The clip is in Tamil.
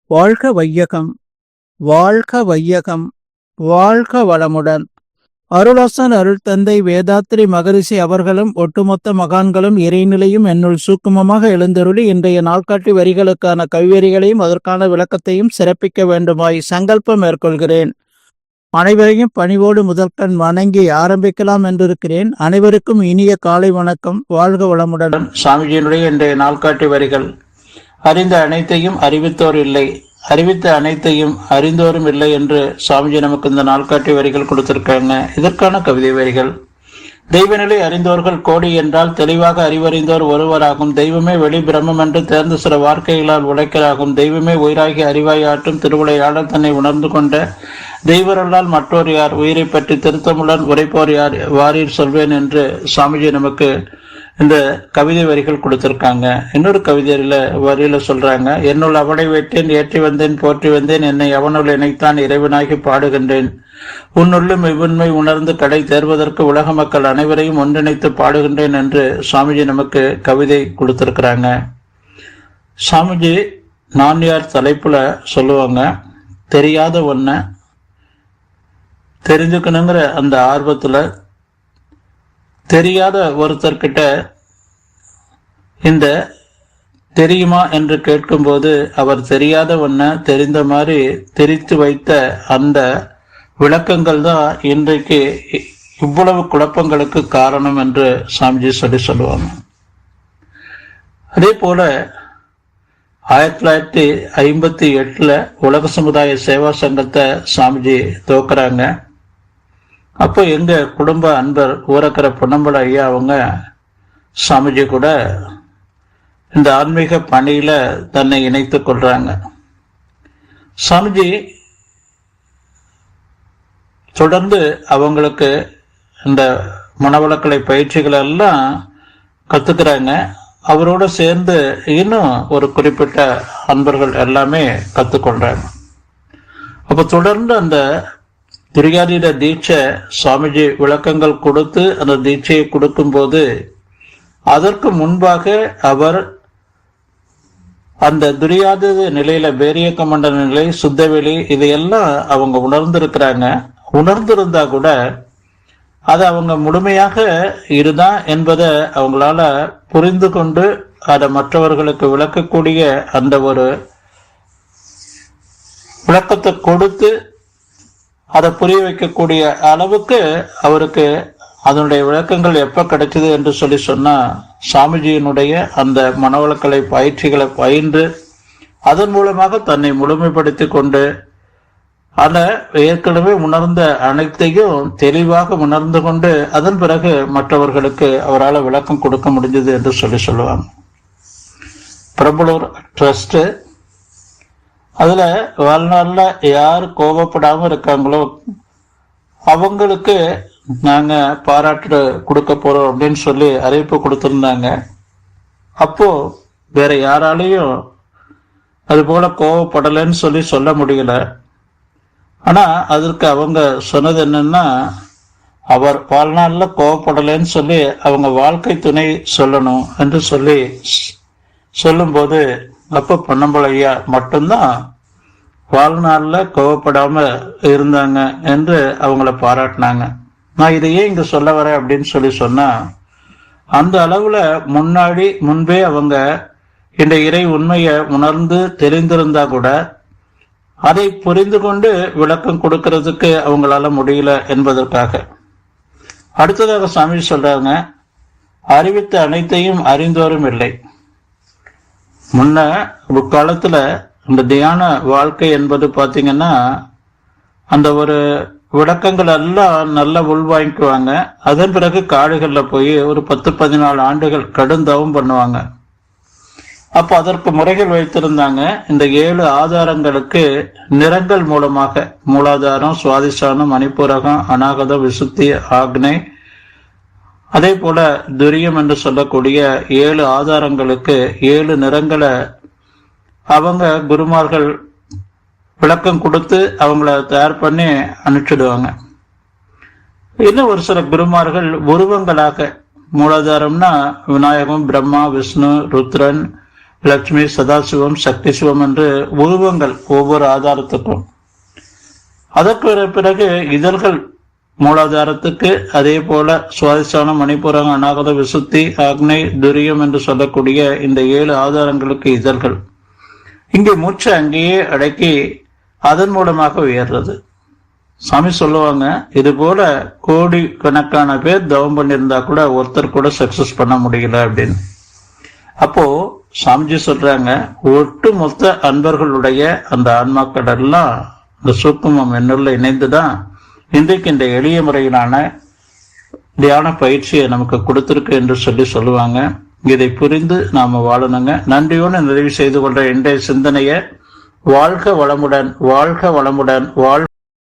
வாழ்க வையகம், வாழ்க வையகம், வாழ்க வளமுடன். அருளாசன் அருள் தந்தை வேதாத்ரி மகரிஷி அவர்களும் ஒட்டுமொத்த மகான்களும் இறைநிலையும் என்னுள் சூக்குமமாக எழுந்தருளி இன்றைய நாள்காட்டி வரிகளுக்கான கவிவரிகளையும் அதற்கான விளக்கத்தையும் சிறப்பிக்க வேண்டுமாய் சங்கல்பம் மேற்கொள்கிறேன். அனைவரையும் பணிவோடு முதற்கண் வணங்கி ஆரம்பிக்கலாம் என்றிருக்கிறேன். அனைவருக்கும் இனிய காலை வணக்கம். வாழ்க வளமுடன். சாமிஜியினுடைய இன்றைய நாள்காட்டி வரிகள். அறிந்த அனைத்தையும் அறிவித்தோர் இல்லை, அறிவித்த அனைத்தையும் அறிந்தோரும் இல்லை என்று சாமிஜி நமக்கு இந்த நாள்காட்டி வரிகள் கொடுத்திருக்காங்க. இதற்கான கவிதை வரிகள். தெய்வநிலை அறிந்தோர்கள் கோடி என்றால் தெளிவாக அறிவறிந்தோர் ஒருவராகும். தெய்வமே வெளி பிரம்மம் என்று தேர்ந்த சில வார்த்தைகளால் உழைக்கலாகும். தெய்வமே உயிராகி அறிவாய் ஆற்றும் திருவிளையாடல் தன்னை உணர்ந்து கொண்ட தெய்வரல்லால் மற்றோர் யார், உயிரை பற்றி திருத்தமுடன் உரைப்போர் யார், வாரீர் சொல்வேன் என்று சாமிஜி நமக்கு இந்த கவிதை வரிகள் கொடுத்திருக்காங்க. இன்னொரு வரியில சொல்றாங்க, என்னுள் அவனை வைத்தேன், ஏற்றி வந்தேன், போற்றி வந்தேன், என்னை அவனுள் இணைத்தான் இறைவனாகி பாடுகின்றேன். உன்னுள்ளும் இவ்வுண்மை உணர்ந்து கடை தேர்வதற்கு உலக மக்கள் அனைவரையும் ஒன்றிணைத்து பாடுகின்றேன் என்று சாமிஜி நமக்கு கவிதை கொடுத்திருக்கிறாங்க. சாமிஜி நான்யார் தலைப்புல சொல்லுவாங்க, தெரியாத ஒன்ன தெரிஞ்சுக்கணுங்கிற அந்த ஆர்வத்துல தெரியாத ஒருத்தர்கிட்ட இந்த தெரியுமா என்று கேட்கும்போது அவர் தெரியாத ஒன்ன தெரிந்த மாதிரி தெரித்து வைத்த அந்த விளக்கங்கள் தான் இன்றைக்கு இவ்வளவு குழப்பங்களுக்கு காரணம் என்று சாமிஜி சொல்லுவாங்க. அதே போல 1958 உலக சமுதாய சேவா சங்கத்தை சாமிஜி துவக்குறாங்க. அப்போ எங்க குடும்ப அன்பர் ஊரக்கரை பொன்னம்பல ஐயா அவங்க சாமிஜி கூட இந்த ஆன்மீக பணியில தன்னை இணைத்துக் கொள்றாங்க. சாமிஜி தொடர்ந்து அவங்களுக்கு இந்த மனவளக்கலை பயிற்சிகள் எல்லாம் கத்துக்கிறாங்க. அவரோட சேர்ந்து இன்னும் ஒரு குறிப்பிட்ட அன்பர்கள் எல்லாமே கத்துக்கொள்றாங்க. அப்ப தொடர்ந்து அந்த துரியாதீத தீட்சை சுவாமிஜி விளக்கங்கள் கொடுத்து அந்த தீட்சையை கொடுக்கும் போது அதற்கு முன்பாக அவர் அந்த துரியாதீத நிலையில பேரியக்க மண்டல நிலை, சுத்தவெளி, இதையெல்லாம் அவங்க உணர்ந்திருக்கிறாங்க. உணர்ந்திருந்தா கூட அது அவங்க முழுமையாக இதுதான் என்பதை அவங்களால புரிந்து கொண்டு அதை மற்றவர்களுக்கு விளக்கக்கூடிய அந்த ஒரு விளக்கத்தை கொடுத்து அதை புரிய வைக்கக்கூடிய அளவுக்கு அவருக்கு அதனுடைய விளக்கங்கள் எப்ப கிடைச்சது என்று சொன்னா சாமிஜியினுடைய அந்த மனவளக்கலை பயிற்சிகளை பயின்று அதன் மூலமாக தன்னை முழுமைப்படுத்தி கொண்டு அதை ஏற்கனவே உணர்ந்த அனைத்தையும் தெளிவாக உணர்ந்து கொண்டு அதன் பிறகு மற்றவர்களுக்கு அவரால் விளக்கம் கொடுக்க முடிஞ்சது என்று சொல்லுவாங்க. பிரபலூர் ட்ரஸ்ட் அதுல வாழ்நாள்ல யார் கோபப்படாம இருக்காங்களோ அவங்களுக்கு நாங்க பாராட்டு கொடுக்க போறோம் அப்படின்னு சொல்லி அறிவிப்பு கொடுத்திருந்தாங்க. அப்போ வேற யாராலையும் அது போல கோபப்படலைன்னு சொல்ல முடியல. ஆனா அதற்கு அவங்க சொன்னது என்னன்னா, அவர் வாழ்நாள்ல கோபப்படலைன்னு சொல்லி அவங்க வாழ்க்கை துணை சொல்லணும் என்று சொல்லும்போது அப்ப பொன்னம்பல ஐயா மட்டும்தான் வாழ்நாள்ல கோவப்படாம இருந்தாங்க என்று அவங்கள பாராட்டினாங்க. நான் இதையே இங்க சொல்ல வரேன் அப்படின்னு சொன்னா, அந்த அளவுல முன்பே அவங்க இந்த இறை உண்மையை உணர்ந்து தெரிந்திருந்தா கூட அதை புரிந்து கொண்டு விளக்கம் கொடுக்கறதுக்கு அவங்களால முடியல என்பதற்காக. அடுத்ததாக சாமி சொல்றாங்க, அறிவித்த அனைத்தையும் அறிந்தோரும் இல்லை. முன்ன முற்காலத்துல இந்த தியான வாழ்க்கை என்பது பாத்தீங்கன்னா அந்த ஒரு விளக்கங்கள் எல்லாம் நல்லா உள்வாங்கிக்குவாங்க. அதன் பிறகு காடுகள்ல போய் ஒரு 10-14 ஆண்டுகள் கடுந்தவம் பண்ணுவாங்க. அப்ப அதற்கு முறைகள் வைத்திருந்தாங்க. இந்த 7 ஆதாரங்களுக்கு நிறங்கள் மூலமாக மூலாதாரம், சுவாதிஷ்டானம், மணிப்பூரகம், அநாகதம், விசுத்தி, ஆக்னை, அதே போல துரியம் என்று சொல்லக்கூடிய 7 ஆதாரங்களுக்கு 7 நிறங்களை அவங்க குருமார்கள் விளக்கம் கொடுத்து அவங்கள தயார் பண்ணி அனுப்பிச்சிடுவாங்க. இன்னும் ஒரு சில குருமார்கள் உருவங்களாக, மூலாதாரம்னா விநாயகம், பிரம்மா, விஷ்ணு, ருத்ரன், லட்சுமி, சதாசிவம், சக்தி சிவம் என்று உருவங்கள் ஒவ்வொரு ஆதாரத்துக்கும். அதற்கு பிறகு இதழ்கள் மூலாதாரத்துக்கு, அதே போல சுவாதிஷ்டானம், மணிப்புரம், அநாகத, விசுத்தி, அக்னை, துரியம் என்று சொல்லக்கூடிய இந்த 7 ஆதாரங்களுக்கு இதழ்கள். இங்கே மூச்சு அங்கேயே அடக்கி அதன் மூலமாக உயர்றது. சாமி சொல்லுவாங்க, இது போல கோடி கணக்கான பேர் தவம் பண்ணியிருந்தா கூட ஒருத்தர் கூட சக்சஸ் பண்ண முடியல அப்படின்னு. அப்போ சாமிஜி சொல்றாங்க, ஒட்டு மொத்த அன்பர்களுடைய அந்த ஆன்மாக்கள் எல்லாம் இந்த சூக்குமம் என்னுள்ள இணைந்துதான் இன்றைக்கு இந்த எளிய முறையிலான தியான பயிற்சியை நமக்கு கொடுத்திருக்கு என்று சொல்லுவாங்க. இதை புரிந்து நாம வாழணுங்க. நன்றியோடு நிறைவு செய்து கொண்ட இன்றைய சிந்தனையை வாழ்க வளமுடன், வாழ்க வளமுடன், வாழ்க